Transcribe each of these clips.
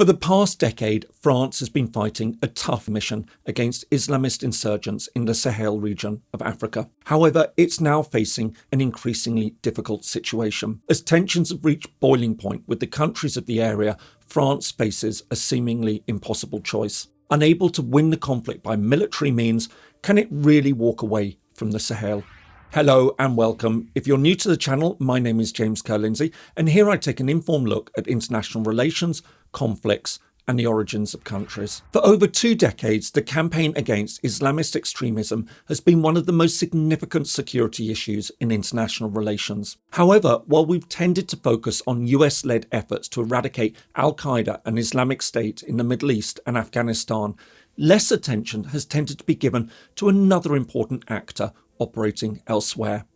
For the past decade, France has been fighting a tough mission against Islamist insurgents in the Sahel region of Africa. However, it's now facing an increasingly difficult situation. As tensions have reached boiling point with the countries of the area, France faces a seemingly impossible choice. Unable to win the conflict by military means, can it really walk away from the Sahel? Hello and welcome. If you're new to the channel, my name is James Ker-Lindsay, and here I take an informed look at international relations, conflicts, and the origins of countries. For over 2 decades, the campaign against Islamist extremism has been one of the most significant security issues in international relations. However, while we've tended to focus on US-led efforts to eradicate Al-Qaeda and Islamic State in the Middle East and Afghanistan, less attention has tended to be given to another important actor operating elsewhere: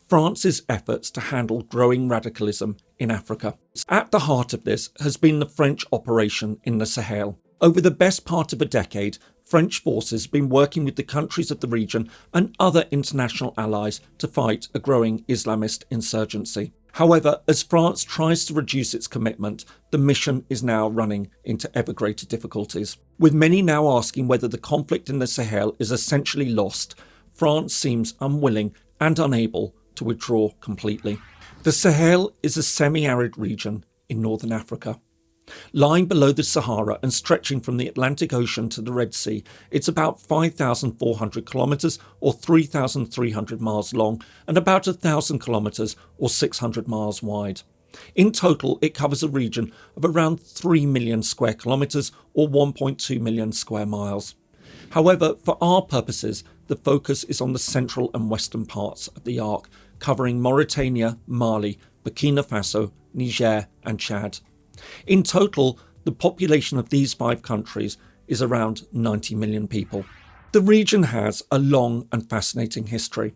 France's efforts to handle growing radicalism in Africa. At the heart of this has been the French operation in the Sahel. Over the best part of a decade, French forces have been working with the countries of the region and other international allies to fight a growing Islamist insurgency. However, as France tries to reduce its commitment, the mission is now running into ever greater difficulties. With many now asking whether the conflict in the Sahel is essentially lost, France seems unwilling and unable to withdraw completely. The Sahel is a semi-arid region in northern Africa. Lying below the Sahara and stretching from the Atlantic Ocean to the Red Sea, it's about 5,400 kilometres or 3,300 miles long and about 1,000 kilometres or 600 miles wide. In total, it covers a region of around 3 million square kilometres or 1.2 million square miles. However, for our purposes, the focus is on the central and western parts of the arc, covering Mauritania, Mali, Burkina Faso, Niger and Chad. In total, the population of these 5 countries is around 90 million people. The region has a long and fascinating history.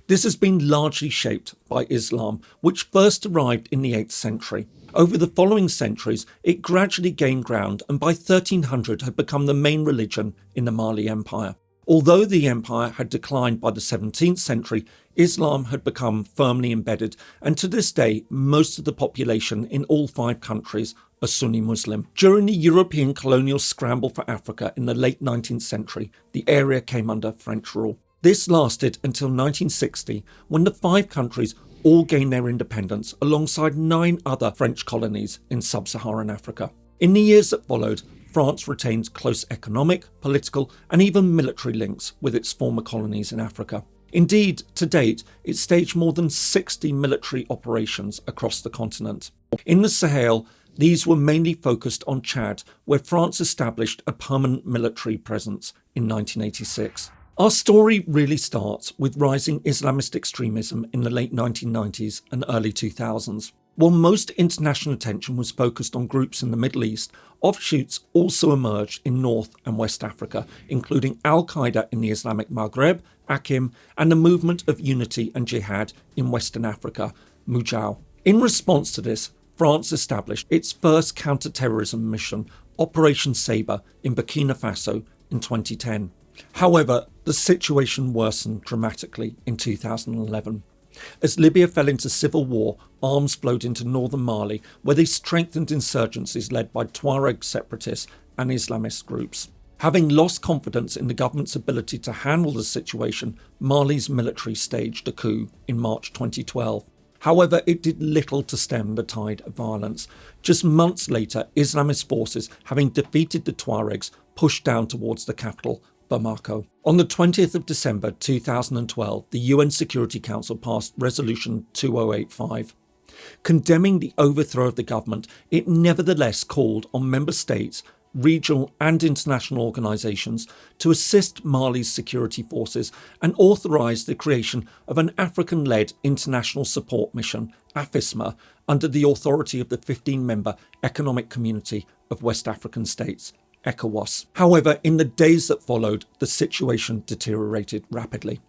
This has been largely shaped by Islam, which first arrived in the 8th century. Over the following centuries, it gradually gained ground and by 1300 had become the main religion in the Mali Empire. Although the empire had declined by the 17th century, Islam had become firmly embedded, and to this day, most of the population in all 5 countries are Sunni Muslim. During the European colonial scramble for Africa in the late 19th century, the area came under French rule. This lasted until 1960, when the 5 countries all gained their independence alongside 9 other French colonies in sub-Saharan Africa. In the years that followed, France retained close economic, political and even military links with its former colonies in Africa. Indeed, to date, it staged more than 60 military operations across the continent. In the Sahel, these were mainly focused on Chad, where France established a permanent military presence in 1986. Our story really starts with rising Islamist extremism in the late 1990s and early 2000s. While most international attention was focused on groups in the Middle East, offshoots also emerged in North and West Africa, including Al-Qaeda in the Islamic Maghreb, Akim, and the Movement of Unity and Jihad in Western Africa, Mujal. In response to this, France established its first counter-terrorism mission, Operation Sabre, in Burkina Faso in 2010. However, the situation worsened dramatically in 2011. As Libya fell into civil war, arms flowed into northern Mali, where they strengthened insurgencies led by Tuareg separatists and Islamist groups. Having lost confidence in the government's ability to handle the situation, Mali's military staged a coup in March 2012. However, it did little to stem the tide of violence. Just months later, Islamist forces, having defeated the Tuaregs, pushed down towards the capital, Bamako. On the 20th of December 2012, the UN Security Council passed Resolution 2085. Condemning the overthrow of the government, it nevertheless called on member states, regional and international organisations to assist Mali's security forces and authorised the creation of an African-led international support mission, AFISMA, under the authority of the 15-member Economic Community of West African States, ECOWAS. However, in the days that followed, the situation deteriorated rapidly.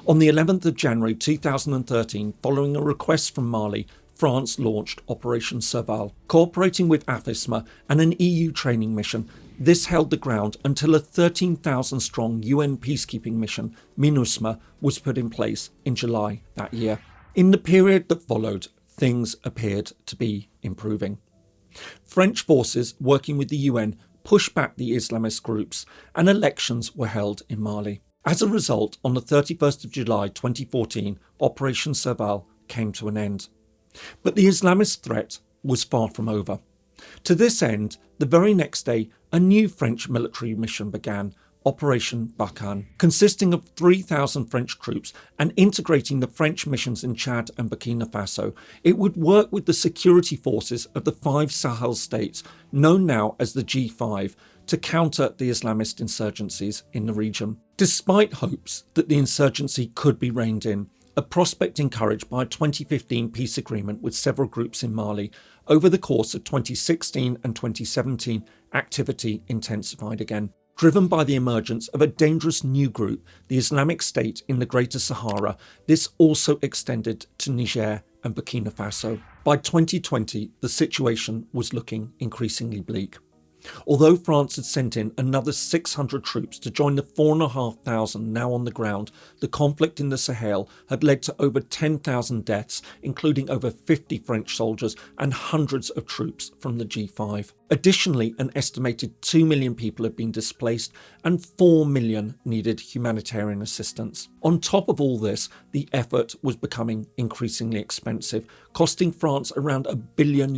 On the 11th of January 2013, following a request from Mali, France launched Operation Serval. Cooperating with AFISMA and an EU training mission, this held the ground until a 13,000-strong UN peacekeeping mission, MINUSMA, was put in place in July that year. In the period that followed, things appeared to be improving. French forces working with the UN pushed back the Islamist groups, and elections were held in Mali. As a result, on the 31st of July 2014, Operation Serval came to an end. But the Islamist threat was far from over. To this end, the very next day, a new French military mission began, Operation Barkhane, consisting of 3,000 French troops and integrating the French missions in Chad and Burkina Faso. It would work with the security forces of the 5 Sahel states, known now as the G5, to counter the Islamist insurgencies in the region. Despite hopes that the insurgency could be reined in, a prospect encouraged by a 2015 peace agreement with several groups in Mali, over the course of 2016 and 2017, activity intensified again. Driven by the emergence of a dangerous new group, the Islamic State in the Greater Sahara, this also extended to Niger and Burkina Faso. By 2020, the situation was looking increasingly bleak. Although France had sent in another 600 troops to join the 4,500 now on the ground, the conflict in the Sahel had led to over 10,000 deaths, including over 50 French soldiers and hundreds of troops from the G5. Additionally, an estimated 2 million people had been displaced and 4 million needed humanitarian assistance. On top of all this, the effort was becoming increasingly expensive, costing France around €1 billion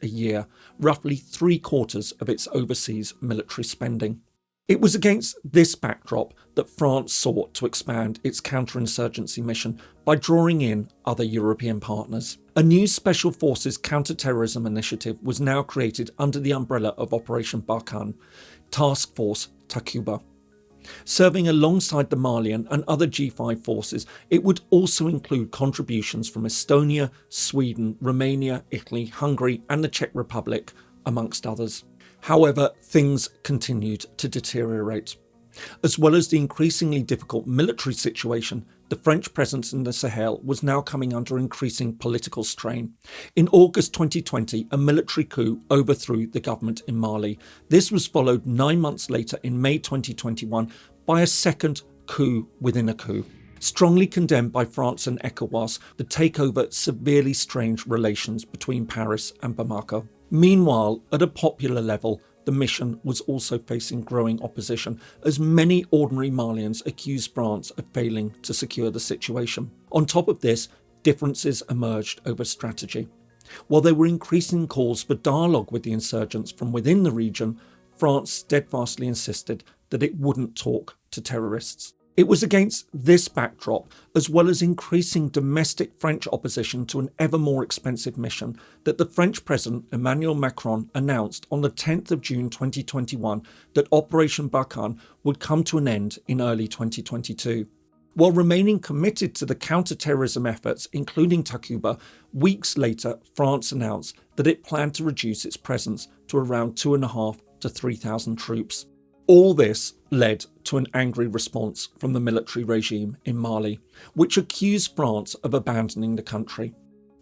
a year, roughly 3/4 of its overseas military spending. It was against this backdrop that France sought to expand its counter-insurgency mission by drawing in other European partners. A new Special Forces counter-terrorism initiative was now created under the umbrella of Operation Barkhane, Task Force Takuba. Serving alongside the Malian and other G5 forces, it would also include contributions from Estonia, Sweden, Romania, Italy, Hungary and the Czech Republic, amongst others. However, things continued to deteriorate. As well as the increasingly difficult military situation, the French presence in the Sahel was now coming under increasing political strain. In August 2020, a military coup overthrew the government in Mali. This was followed 9 months later in May 2021 by a second coup within a coup. Strongly condemned by France and ECOWAS, the takeover severely strained relations between Paris and Bamako. Meanwhile, at a popular level, the mission was also facing growing opposition, as many ordinary Malians accused France of failing to secure the situation. On top of this, differences emerged over strategy. While there were increasing calls for dialogue with the insurgents from within the region, France steadfastly insisted that it wouldn't talk to terrorists. It was against this backdrop, as well as increasing domestic French opposition to an ever more expensive mission, that the French President Emmanuel Macron announced on the 10th of June 2021 that Operation Barkhane would come to an end in early 2022. While remaining committed to the counter-terrorism efforts, including Takuba, weeks later France announced that it planned to reduce its presence to around 2,500 to 3,000 troops. All this led to an angry response from the military regime in Mali, which accused France of abandoning the country.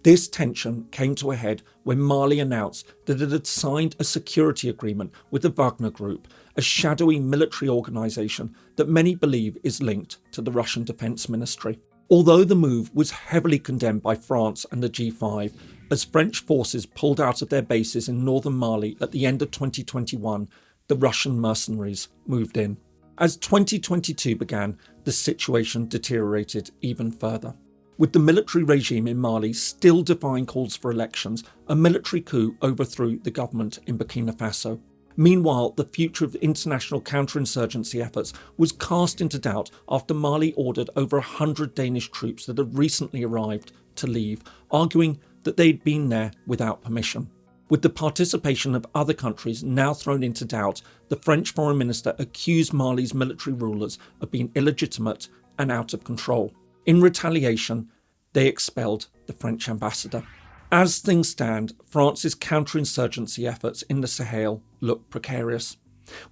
This tension came to a head when Mali announced that it had signed a security agreement with the Wagner Group, a shadowy military organisation that many believe is linked to the Russian Defence Ministry. Although the move was heavily condemned by France and the G5, as French forces pulled out of their bases in northern Mali at the end of 2021, the Russian mercenaries moved in. As 2022 began, the situation deteriorated even further. With the military regime in Mali still defying calls for elections, a military coup overthrew the government in Burkina Faso. Meanwhile, the future of international counter-insurgency efforts was cast into doubt after Mali ordered over 100 Danish troops that had recently arrived to leave, arguing that they'd been there without permission. With the participation of other countries now thrown into doubt, the French Foreign Minister accused Mali's military rulers of being illegitimate and out of control. In retaliation, they expelled the French ambassador. As things stand, France's counter-insurgency efforts in the Sahel look precarious.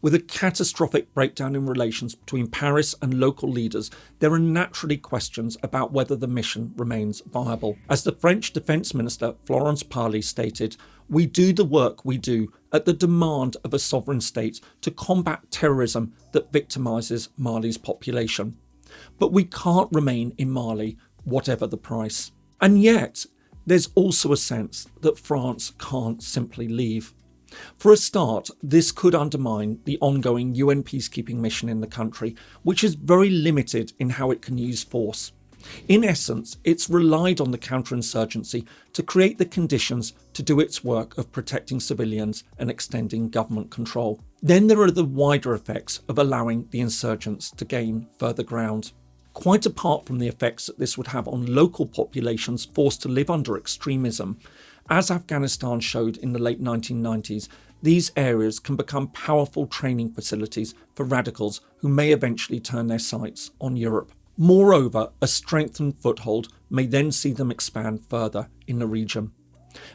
With a catastrophic breakdown in relations between Paris and local leaders, there are naturally questions about whether the mission remains viable. As the French Defence Minister Florence Parly stated, "We do the work we do at the demand of a sovereign state to combat terrorism that victimises Mali's population. But we can't remain in Mali, whatever the price." And yet, there's also a sense that France can't simply leave. For a start, this could undermine the ongoing UN peacekeeping mission in the country, which is very limited in how it can use force. In essence, it's relied on the counter-insurgency to create the conditions to do its work of protecting civilians and extending government control. Then there are the wider effects of allowing the insurgents to gain further ground. Quite apart from the effects that this would have on local populations forced to live under extremism, as Afghanistan showed in the late 1990s, these areas can become powerful training facilities for radicals who may eventually turn their sights on Europe. Moreover, a strengthened foothold may then see them expand further in the region.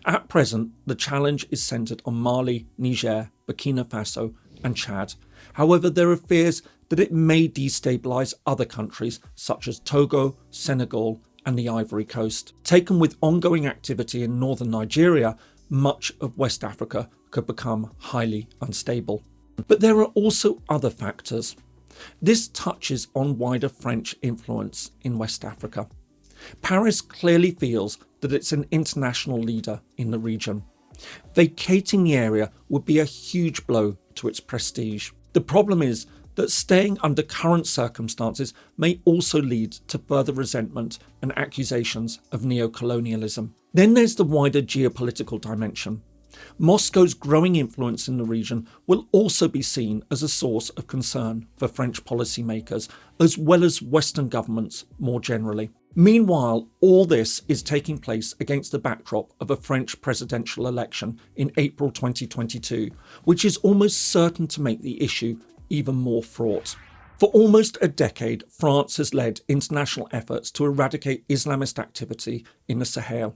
At present, the challenge is centred on Mali, Niger, Burkina Faso and Chad. However, there are fears that it may destabilise other countries such as Togo, Senegal and the Ivory Coast. Taken with ongoing activity in northern Nigeria, much of West Africa could become highly unstable. But there are also other factors. This touches on wider French influence in West Africa. Paris clearly feels that it's an international leader in the region. Vacating the area would be a huge blow to its prestige. The problem is that staying under current circumstances may also lead to further resentment and accusations of neo-colonialism. Then there's the wider geopolitical dimension. Moscow's growing influence in the region will also be seen as a source of concern for French policymakers, as well as Western governments more generally. Meanwhile, all this is taking place against the backdrop of a French presidential election in April 2022, which is almost certain to make the issue even more fraught. For almost a decade, France has led international efforts to eradicate Islamist activity in the Sahel.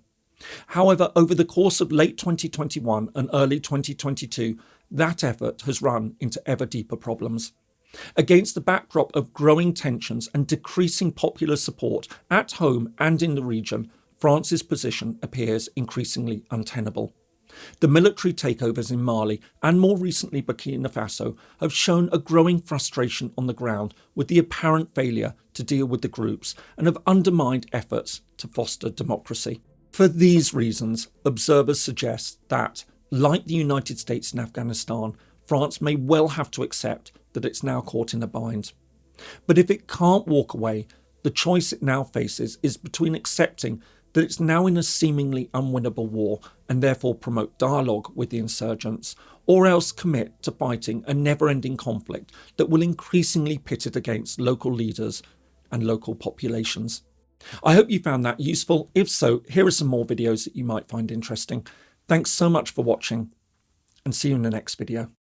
However, over the course of late 2021 and early 2022, that effort has run into ever deeper problems. Against the backdrop of growing tensions and decreasing popular support at home and in the region, France's position appears increasingly untenable. The military takeovers in Mali and more recently Burkina Faso have shown a growing frustration on the ground with the apparent failure to deal with the groups and have undermined efforts to foster democracy. For these reasons, observers suggest that, like the United States in Afghanistan, France may well have to accept that it's now caught in a bind. But if it can't walk away, the choice it now faces is between accepting that it's now in a seemingly unwinnable war and therefore promote dialogue with the insurgents, or else commit to fighting a never-ending conflict that will increasingly pit it against local leaders and local populations. I hope you found that useful. If so, here are some more videos that you might find interesting. Thanks so much for watching, and see you in the next video.